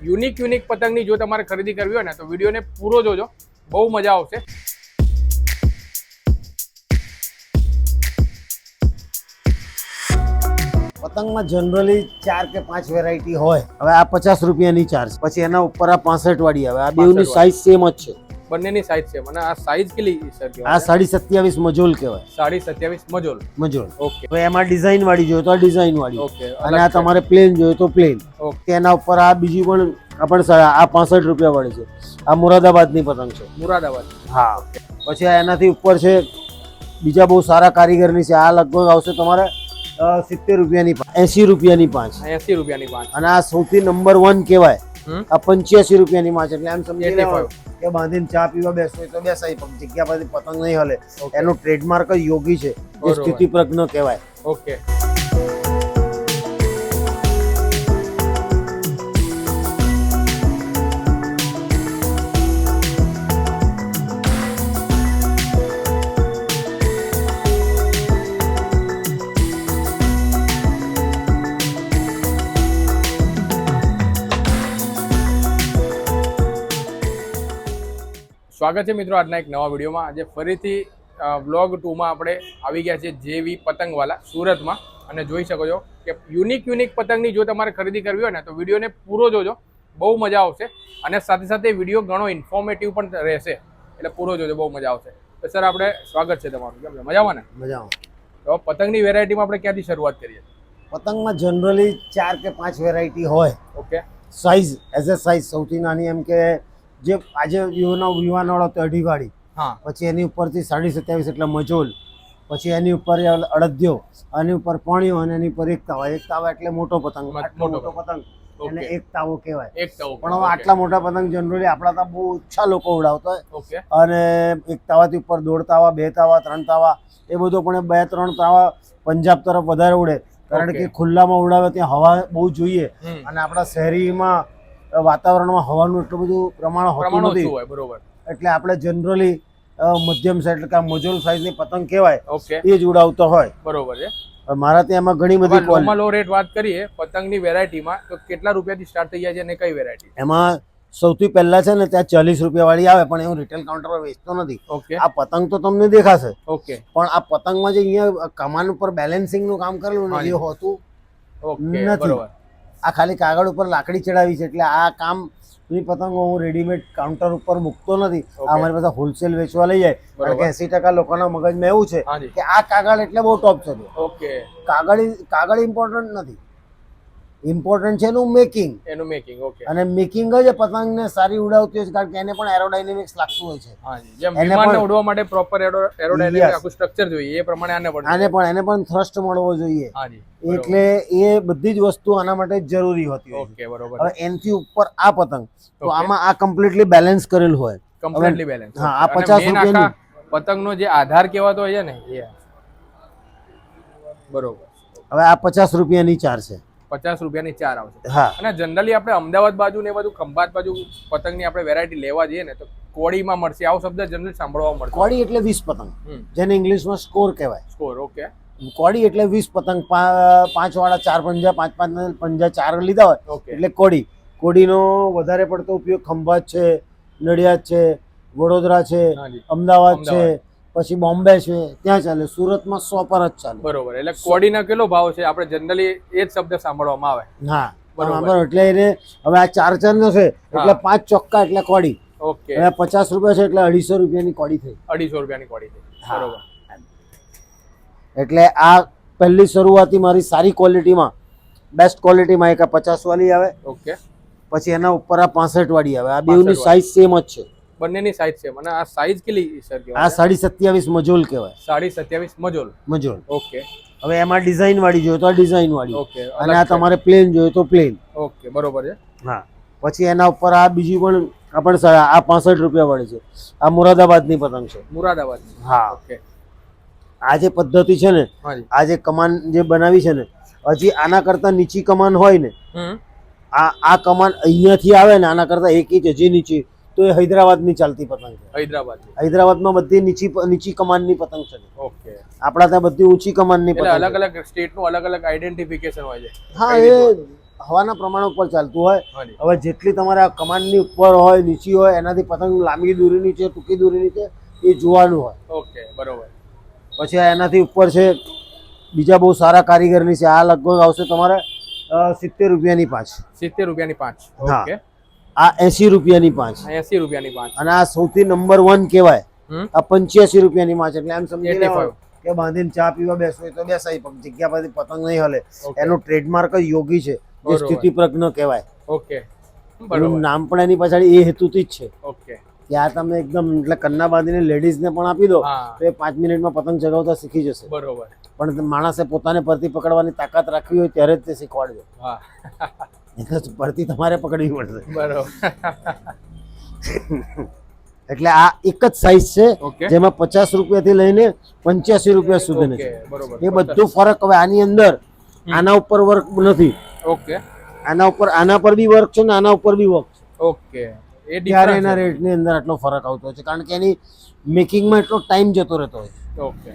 Unique પતંગની જો તમારે ખરીદી કરવી હોય ને તો વિડીયોને પૂરો જોજો, બહુ મજા આવશે। પતંગમાં જનરલી 4 કે 5 વેરાયટી હોય। હવે આ 50 રૂપિયાની ચાર્જ, પછી એના ઉપર આ 65 વાળી આવે। આ બેઉની સાઈઝ સેમ જ છે, બંનેની સાઈઝ છે। મને આ સાઈઝ કેટલી સર કહેવાય? આ 27.5 મજોલ કહેવાય। 27.5 મજોલ। ઓકે। હવે એમાં ડિઝાઇન વાળી જોઈએ તો આ ડિઝાઇન વાળી, ઓકે। અને આ તમારે પ્લેન જોઈએ તો પ્લેન। ઓકે। એના ઉપર આ બીજી પણ આ 65 રૂપિયા વાળી છે। આ મુરાદાબાદની પતંગ છે। મુરાદાબાદ, હા। પછી આ એનાથી ઉપર છે બીજા બહુ સારા કારીગરની છે। આ લગભગ આવશે તમારે 70 રૂપિયાની 80 રૂપિયાની 5, 80 રૂપિયાની 5, અને આ સૌથી નંબર 1 કહેવાય। આ 85 રૂપિયાની 5, એટલે એમ સમજી લેવાનું કે બાંધીને ચા પીવા બેસવું તો બેસાય, પણ જગ્યા પરથી પતંગ નહીં હલે। એનો ટ્રેડમાર્ક જ યોગી છે, જે સ્થિતિપ્રજ્ઞ કહેવાય। ઓકે। સ્વાગત છે મિત્રો આજના એક નવા વિડીયોમાં। આજે ફરીથી વ્લોગ 2માં આપણે આવી ગયા છીએ જેવી પતંગવાલા સુરતમાં, અને જોઈ શકો છો કે યુનિક પતંગની જો તમારે ખરીદી કરવી હોય ને તો વિડીયોને પૂરો જોજો, બહુ મજા આવશે। અને સાથે સાથે વિડીયો ઘણો ઇન્ફોર્મેટિવ પણ રહેશે, એટલે પૂરો જોજો, બહુ મજા આવશે। તો સર આપણે સ્વાગત છે તમારું, કેમ છે? મજામાં ને? મજામાં। તો પતંગની વેરાયટીમાં આપણે ક્યાંથી શરૂઆત કરીએ? પતંગમાં જનરલી 4 કે 5 વેરાયટી હોય। Okay. Size as a size સૌથી નાની એમ કે જે આજે યુવાનવાળો તો 2.5 વાળી, હા। પછી એની ઉપરથી 27.5 એટલે મજોલ, પછી એની ઉપર અડદિયો, આની ઉપર પણિયો, અને એની ઉપર એક તાવા એટલે મોટો પતંગ। આટલો મોટો પતંગ એને એક તાવો કહેવાય। એક તાવો। પણ હવે આટલા મોટા પતંગ જનરલી આપણા ત્યાં બહુ ઓછા લોકો ઉડાવતા હોય। ઓકે। અને એક તાવાથી ઉપર 1.5 તાવા, 2 તાવા, 3 તાવા, એ બધો પણ 2-3 તાવા પંજાબ તરફ વધારે ઉડે, કારણ કે ખુલ્લામાં ઉડાવે ત્યાં હવા બહુ જોઈએ, અને આપણા શહેરીમાં વાતાવરણમાં હવાનું એટલું બધું પ્રમાણ હોતું નથી, બરોબર। એટલે આપણે જનરલી મધ્યમ સાઈઝ એટલે કે મજોલ સાઈઝની પતંગ કહેવાય, ઓકે, એ જ ઉડાવતો હોય, બરોબર છે। મારા ત્યાં એમાં ઘણી બધી લો રેટ વાત કરીએ પતંગની વેરાયટીમાં તો કેટલા રૂપિયાથી સ્ટાર્ટ થઈ જાય છે અને કઈ વેરાયટી? એમાં સૌથી પહેલા છે ને ત્યાં 40 રૂપિયા વાળી આવે, પણ હું રિટેલ કાઉન્ટર પર વેચતો નથી। ઓકે। આ પતંગ તો તમને દેખાશે, ઓકે, પણ આ પતંગમાં જે અહીંયા કમાન ઉપર બેલેન્સિંગ નું કામ કરેલું ને એ હોતું નથી। આ ખાલી કાગળ ઉપર લાકડી ચડાવી છે, એટલે આ કામ ની પતંગો હું રેડીમેડ કાઉન્ટર ઉપર મૂકતો નથી। આ અમારી પાસે હોલસેલ વેચવા લઈ જાય, કારણ કે 80% લોકોના મગજમાં એવું છે કે આ કાગળ એટલે બહુ ટોપ છે। ઓકે। કાગળ ઇમ્પોર્ટન્ટ નથી, ઇમ્પોર્ટન્ટ છે એનું મેકિંગ। ઓકે। અને મેકિંગ જ પતંગને સારી ઉડાવતી હોય છે, કારણ કે એને પણ એરોડાયનેમિક્સ લાગતું હોય છે। હાજી, જેમ વિમાનને ઉડવા માટે પ્રોપર એરોડાયનેમિક આખું સ્ટ્રક્ચર જોઈએ એ પ્રમાણે આને પણ થ્રસ્ટ મળવો જોઈએ। હાજી, એટલે એ બધી જ વસ્તુ આના માટે જરૂરી હોતી હોય। ઓકે, બરોબર। હવે એનથી ઉપર આ પતંગ, તો આમાં આ કમ્પ્લીટલી બેલેન્સ કરેલ હોય, કમ્પ્લીટલી બેલેન્સ। હા, આ 50 રૂપિયાનું પતંગનો જે આધાર કહેવાતો હોય છે ને એ, બરોબર। હવે આ 50 રૂપિયાની 4 છે। 50 રૂપિયાની 4 આવશે। હા। અને જનરલી આપણે અમદાવાદ બાજુ ને બધું ખંભાત બાજુ પતંગની આપણે વેરાયટી લેવા જઈએ ને તો કોડીમાં મળશે, આવો શબ્દ જનરલી સાંભળવા મળશે। કોડી એટલે 20 પતંગ, જેને ઇંગ્લિશમાં સ્કોર કહેવાય। Score, okay. કોડી એટલે 20 પતંગ, 5 વાળા 4 પંજા, 5 પંજા 4 લીધા હોય એટલે કોડી। કોડીનો વધારે પડતો ઉપયોગ ખંભાત છે, નડિયાદ છે, વડોદરા છે, અમદાવાદ છે, પછી બોમ્બે છે, ત્યાં ચાલે। સુરતમાં 100 પર જ ચાલે, બરોબર। એટલે કોડીનો કેટલો ભાવ છે? આપણે જનરલી એ જ શબ્દ સાંભળવામાં આવે। હા, બરોબર। એટલે એને હવે આ 4 નો છે એટલે 5 ચોક્કા એટલે કોડી। ઓકે। હવે 50 રૂપિયા છે એટલે 250 રૂપિયાની કોડી થઈ। 250 રૂપિયાની કોડી થઈ, બરોબર। એટલે આ પહેલી શરૂઆતી મારી સારી ક્વોલિટીમાં, બેસ્ટ ક્વોલિટીમાં એક 50 વાળી આવે। ઓકે। પછી એના ઉપર આ 65 વાળી આવે। આ બેઉની સાઈઝ સેમ જ છે, બંનેની સાઈઝ સેમ। અને આ સાઈઝ કેટલી સર કહેવાય? આ 27.5 મજોલ કહેવાય। 27.5 મજોલ। ઓકે। હવે એમાં ડિઝાઇન વાળી જોઈએ તો આ ડિઝાઇન વાળી, ઓકે, અને આ તમારે પ્લેન જોઈએ તો પ્લેન। ઓકે, બરોબર છે। હા। પછી એના ઉપર આ બીજી પણ આ 65 રૂપિયા વાળી છે। આ મુરાદાબાદની પતંગ છે। મુરાદાબાદ, હા। ઓકે। આ જે પદ્ધતિ છે ને, આ જે કમાન જે બનાવી છે ને, હજી આના કરતા નીચી કમાન હોય ને, આ કમાન અહીંયાથી આવે ને આના કરતા 1 ઇંચ હજી નીચી, તો એ હૈદરાબાદની ચાલતી પતંગ છે। હૈદરાબાદમાં બધી નીચી કમાનની પતંગ છે। ઓકે। આપણા ત્યાં બધી ઊંચી કમાનની પતંગ। અલગ અલગ સ્ટેટનું અલગ અલગ આઈડેન્ટિફિકેશન હોય છે। હા, એ હવાના પ્રમાણ ઉપર ચાલતું હોય. હાજી. હવે જેટલી તમારે આ કમાનની ઉપર હોય નીચી હોય એનાથી પતંગ લાંબી દૂરીની છે ટૂંકી દૂરીની છે એ જોવાનું હોય. ઓકે બરોબર. પછી આ એનાથી ઉપર છે બીજા બહુ સારા કારીગરની છે. આ લગભગ આવશે તમારે 70 રૂપિયાની 5. 70 રૂપિયાની 5. હા. ઓકે. આ 80 રૂપિયાની 5. 80 રૂપિયાની 5. અને આ સૌથી નંબર 1 કહેવાય. હમ. આ 85 રૂપિયાની 5. એટલે એમ સમજી 85. લેવાનું કે બાંધીને ચા પીવા બેસવું હોય તો બેસાય પણ જગ્યા પરથી પતંગ નહીં હલે. Okay. એનો ટ્રેડમાર્ક જ યોગી છે જે બરોબર. સ્થિતિપ્રજ્ઞ કહેવાય. ઓકે એનું બરોબર. નામ પણ એની પાછળ એ હેતુથી જ છે ઓકે. કે આ તમે એકદમ એટલે કન્ના બાંધીને લેડીઝને પણ આપી દો હા તો એ 5 મિનિટમાં પતંગ ચગાવતા શીખી જશે. બરોબર. પણ માણસે પોતાને પરથી પકડવાની તાકાત રાખવી હોય ત્યારે જ તે શીખવાડજો. હા એટલે પરથી તમારે પકડવી પડશે. બરોબર. એટલે આ એક જ સાઈઝ છે ઓકે. જેમાં 50 રૂપિયાથી લઈને 85 રૂપિયા સુધીની ઓકે છે. બરોબર. એ બધું ફરક હવે આની અંદર આના ઉપર વર્ક નથી, ઓકે. આના ઉપર આના પર બી વર્ક છે ને આના ઉપર બી વર્ક છે. ઓકે એ ત્યારે એના ડિફરન્સ. રેટની અંદર આટલો ફરક આવતો હોય છે કારણ કે એની મેકિંગમાં એટલો ટાઈમ જતો રહેતો હોય છે. ઓકે.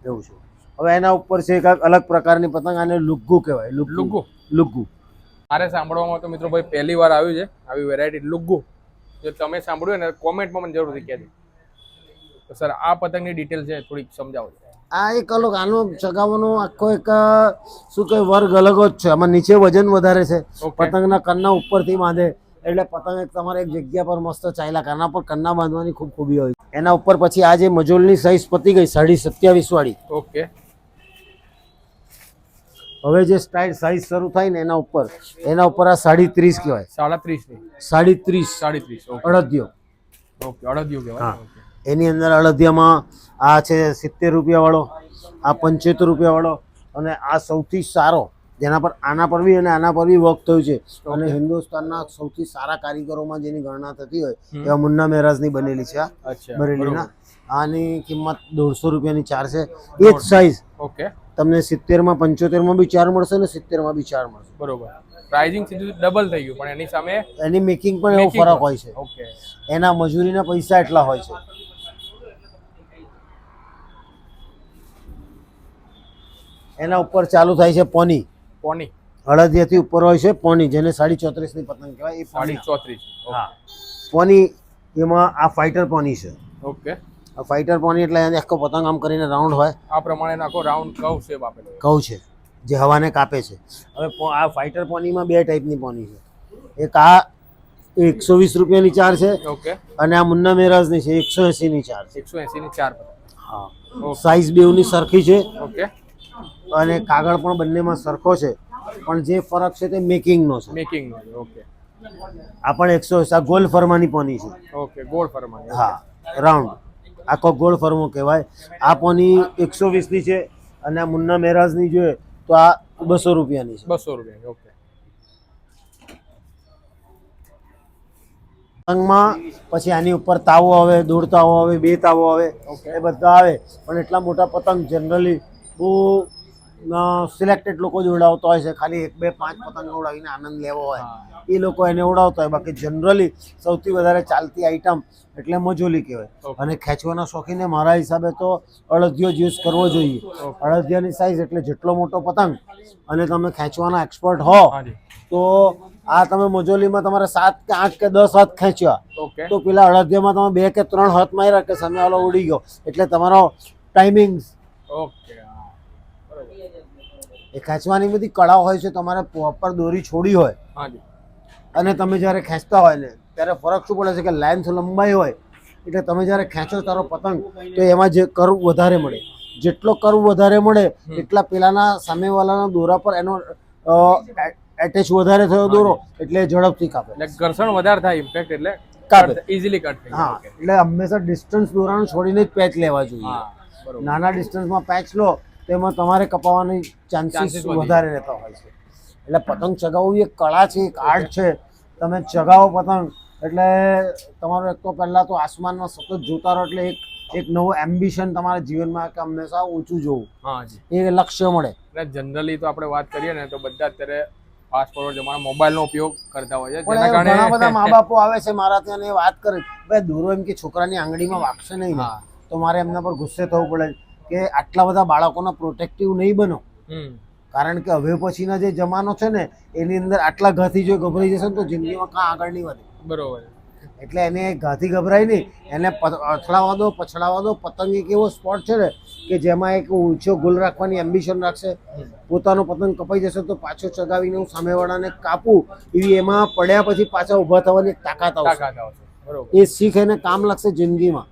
એવું છે. હવે એના ઉપર છે એક અલગ પ્રકારની પતંગ, આને લુગ્ગુ કહેવાય. લુગ્ગુ. લુગ્ગુ મારે સાંભળવામાં તો મિત્રો ભાઈ પહેલી વાર આવ્યું છે આવી વેરાયટી લુગ્ગુ. જો તમે સાંભળ્યું ને કોમેન્ટમાં મને જરૂરથી કહેજો. તો સર આ પતંગની ડિટેલ છે થોડીક સમજાવો. આ એક અલગ આનો ચગાવવાનો આખો એક શું કહે વર્ગ અલગ જ છે. આમાં નીચે વજન વધારે છે. ઓકે. પતંગના કન્ના ઉપરથી બાંધે એટલે પતંગ એક તમારે એક જગ્યા પર મસ્ત ચાલ્યા કાના પર કન્ના બાંધવાની ખૂબ ખૂબી હોય. એના ઉપર પછી આ જે મજોલની સાઈઝ પતી ગઈ 27.5 વાળી. ઓકે. હવે જે સાઈઝ શરૂ થાય ને એના ઉપર આ 30.5 કહેવાય. 37 ની. 37 ઓકે. અડદિયો. ઓકે અડદિયું કહેવાય. હા. ઓકે. એની અંદર અડદિયામાં આ છે 70 રૂપિયા વાળો, આ 75 રૂપિયા વાળો અને આ સૌથી સારો જેના પર આના પર બી અને આના પર બી વર્ક થયું છે અને હિન્દુસ્તાનના સૌથી સારા કારીગરોમાં જેની ગણના થતી હોય એવા મુન્ના મેરાજની બનેલી છે. આ અચ્છા બરેલીના. આની કિંમત 150 રૂપિયાની 4 છે. એ જ સાઈઝ ઓકે તમને 70 માં 75 માં બી 4 મળશે ને 70 માં બી 4 મળશે. બરોબર. પ્રાઇઝિંગ સીધું ડબલ થઈ ગયું પણ એની સામે એની મેકિંગ પણ એવો making ફરક હોય છે. ઓકે. એના મજૂરીના પૈસા એટલા હોય છે. એના ઉપર ચાલુ થાય છે પોની. પોની. અડદિયાથી ઉપર હોય છે પોની, જેને 34.5 ની પતંગ કહેવાય. એ પોની. 34. હા પોની. એમાં આ ફાઇટર પોની છે. ઓકે. આ ફાઇટર પોની એટલે એને આખો પતંગ આમ કરીને રાઉન્ડ હોય. આ પ્રમાણે આખો રાઉન્ડ કર્વ શેપ આપેલો. કહું છે જે હવાને કાપે છે. હવે આ ફાઇટર પોનીમાં બે ટાઈપની પોની છે. એક આ 120 રૂપિયાની 4 છે ઓકે. અને આ મુન્ના મેરાજની છે 180 ની 4 છે. 180 ની 4 પતંગ. હા. ઓકે. સાઈઝ બેવની સરખી છે ઓકે. અને કાગળ પણ બંનેમાં સરખો છે પણ જે ફરક છે તે મેકિંગનો છે. મેકિંગ. ઓકે. આ પણ 180. આ ગોલ ફરમાની પોની છે. ઓકે ગોળ ફરમાની. હા રાઉન્ડ આખો ગોળ ફરમો કહેવાય. આ પોની 120 ની છે અને આ મુન્ના મેરાજની જોઈએ તો આ 200 રૂપિયાની છે. 200 રૂપિયા. ઓકે. પતંગમાં પછી આની ઉપર તાવો આવે, દોઢ તાવો આવે, 2 તાવો આવે, ઓકે. એ બધા આવે પણ એટલા મોટા પતંગ જનરલી બહુ સિલેક્ટેડ લોકો જ ઉડાવતા હોય છે. ખાલી 1 2 5 પતંગ ઉડાવીને આનંદ લેવો હોય હા. એ લોકો એને ઉડાવતા હોય. બાકી જનરલી સૌથી વધારે ચાલતી આઈટમ એટલે મજોલી કહેવાય. ઓકે. અને ખેંચવાના શોખીને મારા હિસાબે તો અડદિયો જ યુઝ કરવો જોઈએ. ઓકે. અડદિયાની સાઈઝ એટલે જેટલો મોટો પતંગ અને તમે ખેંચવાના એક્સપર્ટ હો હાજી. તો આ તમે મજોલીમાં તમારે 7 કે 8 કે 10 હાથ ખેંચ્યા ઓકે. તો પેલા અડદિયામાં તમે 2 કે 3 હાથ માર્યા કે સામે વાળો ઉડી ગયો એટલે તમારો ટાઈમિંગ ઓકે. હા. બરોબર. એ ખેંચવાની બધી કળા હોય છે. તમારે પ્રોપર દોરી છોડી હોય હાજી. અને તમે જ્યારે ખેંચતા હોય ને ત્યારે ફરક શું પડે છે કે લેન્થ લંબાઈ હોય એટલે તમે જ્યારે ખેંચો તારો પતંગ તો એમાં જે કર્વ વધારે મળે. જેટલો કર્વ વધારે મળે એટલા પેલાના સામેવાળાના દોરા પર એનો એટેચ વધારે થયો દોરો એટલે ઝડપથી કાપે. એટલે ઘર્ષણ વધારે થાય ઇમ્પેક્ટ એટલે કાપે. ઇઝીલી કટ થઈ જાય. હા ઓકે. એટલે હંમેશા ડિસ્ટન્સ દોરાનું છોડીને જ પેચ લેવા જોઈએ. હા. બરોબર. નાના ડિસ્ટન્સમાં પેચ લો તો એમાં તમારે કપાવવાની ચાન્સીસ Chances વધી વધારે રહેતા હોય છે. એટલે પતંગ ચગાવવું એક કળા છે, એક આર્ટ છે. તમે ચગાવો પતંગ એટલે તમારો એક તો પહેલાં તો આસમાનમાં સતત જોતા રહો એટલે એક નવું એમ્બિશન તમારા જીવનમાં કે હંમેશા ઊંચું જોવું હા જી. એ લક્ષ્ય મળે. એટલે જનરલી તો આપણે વાત કરીએ ને તો બધા અત્યારે ફાસ્ટ ફોરવર્ડ જમાના મોબાઈલનો ઉપયોગ કરતા હોય છે પણ જેના ઘણા બધા મા કારણે બાપો આવે છે મારા ત્યાં ને એ વાત કરે ભાઈ દોરો એમ કે છોકરાની આંગળીમાં વાગશે નહીં ને. હા. તો મારે એમના પર ગુસ્સે થવું પડે કે આટલા બધા બાળકોના પ્રોટેક્ટિવ નહીં બનો. કારણ કે હવે પછીના જે જમાનો છે ને એની અંદર આટલા ઘાથી જો ગભરાઈ જશે ને તો જિંદગીમાં કાં આગળ નહીં વધે. બરોબર. એટલે એને ઘાથી ગભરાય નહીં, એને અથડાવા દો, પછડાવા દો. પતંગ એક એવો સ્પોટ છે ને કે જેમાં એક ઊંચો ગોલ રાખવાની એમ્બિશન રાખશે, પોતાનો પતંગ કપાઈ જશે તો પાછો ચગાવીને હું સામેવાળાને કાપું એવી એમાં પડ્યા પછી પાછા ઊભા થવાની એક તાકાત આવશે. બરોબર. એ શીખ એને કામ લાગશે જિંદગીમાં.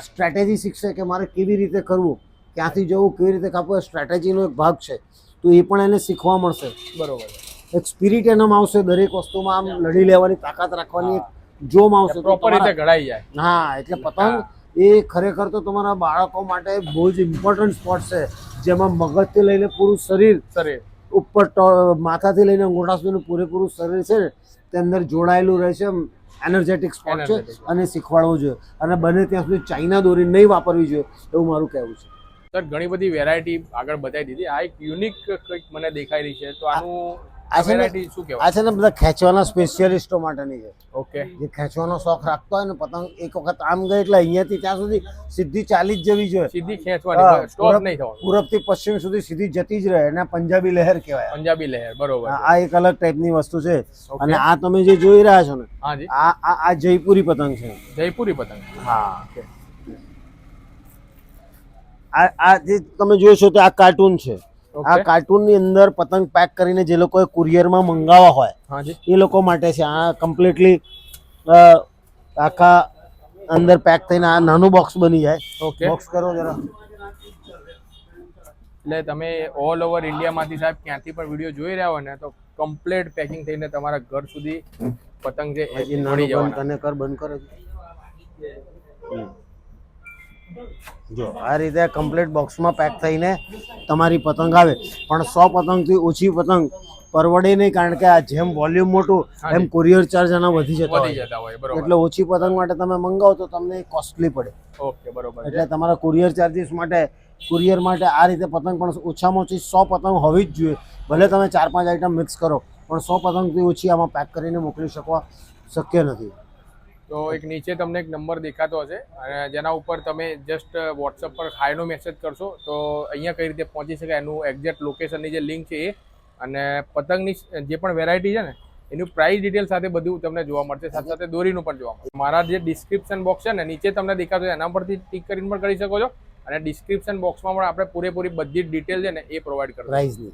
સ્ટ્રેટેજી શીખશે કે મારે કેવી રીતે કરવું, ક્યાંથી જવું, કેવી રીતે કાપવું, એ સ્ટ્રેટેજીનો એક ભાગ છે. તો એ પણ એને શીખવા મળશે. બરોબર. એક સ્પિરિટ એનામાં આવશે, દરેક વસ્તુમાં આમ લડી લેવાની તાકાત રાખવાની એક જોમ આવશે. પ્રોપર રીતે ઘડાઈ જાય. હા, એટલે પતંગ એ ખરેખર તો તમારા બાળકો માટે બહુ જ ઇમ્પોર્ટન્ટ સ્પોર્ટ છે, જેમાં મગજથી લઈને પૂરું શરીર ઉપર માથાથી લઈને અંગૂઠા સુધીનું પૂરેપૂરું શરીર છે ને તે અંદર જોડાયેલું રહે છે. એનર્જેટિક સ્પોર્ટ છે અને શીખવાડવું જોઈએ, અને બને ત્યાં સુધી ચાઇના દોરી નહીં વાપરવી જોઈએ એવું મારું કહેવું છે. સર, ઘણી બધી વેરાયટી આગળ બતાવી દીધી. આ એક યુનિક કંઈક મને દેખાઈ રહી છે, તો આનું આ વેરાયટી શું કહેવાય? આ છે ને બધા ખેંચવાના સ્પેશિયલિસ્ટો માટેની છે. ઓકે. જે ખેંચવાનો શોખ રાખતો હોય ને, પતંગ એક વખત આમ ગઈ એટલે અહીંયાથી ત્યાં સુધી સીધી ચાલી જ જવી જોઈએ. સીધી ખેંચવાની, સ્ટોપ નહીં થવાનું. પૂરબથી પશ્ચિમ સુધી સીધી જતી જ રહે. એને પંજાબી લહેર કહેવાય. પંજાબી લહેર. બરોબર. આ એક અલગ ટાઈપની વસ્તુ છે. અને આ તમે જે જોઈ રહ્યા છો ને, હાજી, આ જયપુરી પતંગ છે. જયપુરી પતંગ. હા. આ જે તમે જોયો છો તે આ કાર્ટૂન છે. આ કાર્ટૂન ની અંદર પતંગ પેક કરીને જે લોકોએ કુરિયરમાં મંગાવવા હોય એ લોકો માટે છે. આ કમ્પ્લીટલી આખા અંદર પેક થઈને આ નાનું બોક્સ બની જાય. ઓકે. બોક્સ કરો જરા. એટલે તમે ઓલ ઓવર ઇન્ડિયામાંથી સાહેબ ક્યાંથી પણ વિડીયો જોઈ રહ્યા હોય ને તો કમ્પ્લીટ પેકિંગ થઈને તમારા ઘર સુધી પતંગ છે એ મળી જવાના. તને કર બંધ કરે. જો આ રીતે કમ્પ્લીટ બોક્સમાં પેક થઈને તમારી પતંગ આવે. પણ 100 પતંગથી ઓછી પતંગ પરવડે નહીં, કારણ કે આ જેમ વોલ્યુમ મોટું એમ કુરિયર ચાર્જ આના વધી જતા હોય. એટલે ઓછી પતંગ માટે તમે મંગાવો તો તમને કોસ્ટલી પડે. ઓકે, બરોબર. એટલે તમારા કુરિયર ચાર્જીસ માટે, કુરિયર માટે આ રીતે પતંગ પણ ઓછામાં ઓછી 100 પતંગ હોવી જ જોઈએ. ભલે તમે 4-5 આઈટમ મિક્સ કરો, પણ 100 પતંગથી ઓછી આમાં પેક કરીને મોકલી શકવા શક્ય નથી. તો એક નીચે તમને એક નંબર દેખાતો હશે, અને જેના ઉપર તમે જસ્ટ વોટ્સઅપ પર હાઈનો મેસેજ કરશો તો અહીંયા કઈ રીતે પહોંચી શકાય એનું એક્ઝેક્ટ લોકેશનની જે લિંક છે એ, અને પતંગની જે પણ વેરાયટી છે ને એનું પ્રાઇસ ડિટેલ સાથે બધું તમને જોવા મળશે, સાથે સાથે દોરીનું પણ જોવા મળશે. મારા જે ડિસ્ક્રિપ્શન બોક્સ છે ને નીચે તમને દેખાતો છે એના પરથી ટિક કરીને પણ કરી શકો છો, અને ડિસ્ક્રિપ્શન બોક્સમાં પણ આપણે પૂરેપૂરી બધી જ ડિટેલ છે ને એ પ્રોવાઈડ કરશું. પ્રાઇસની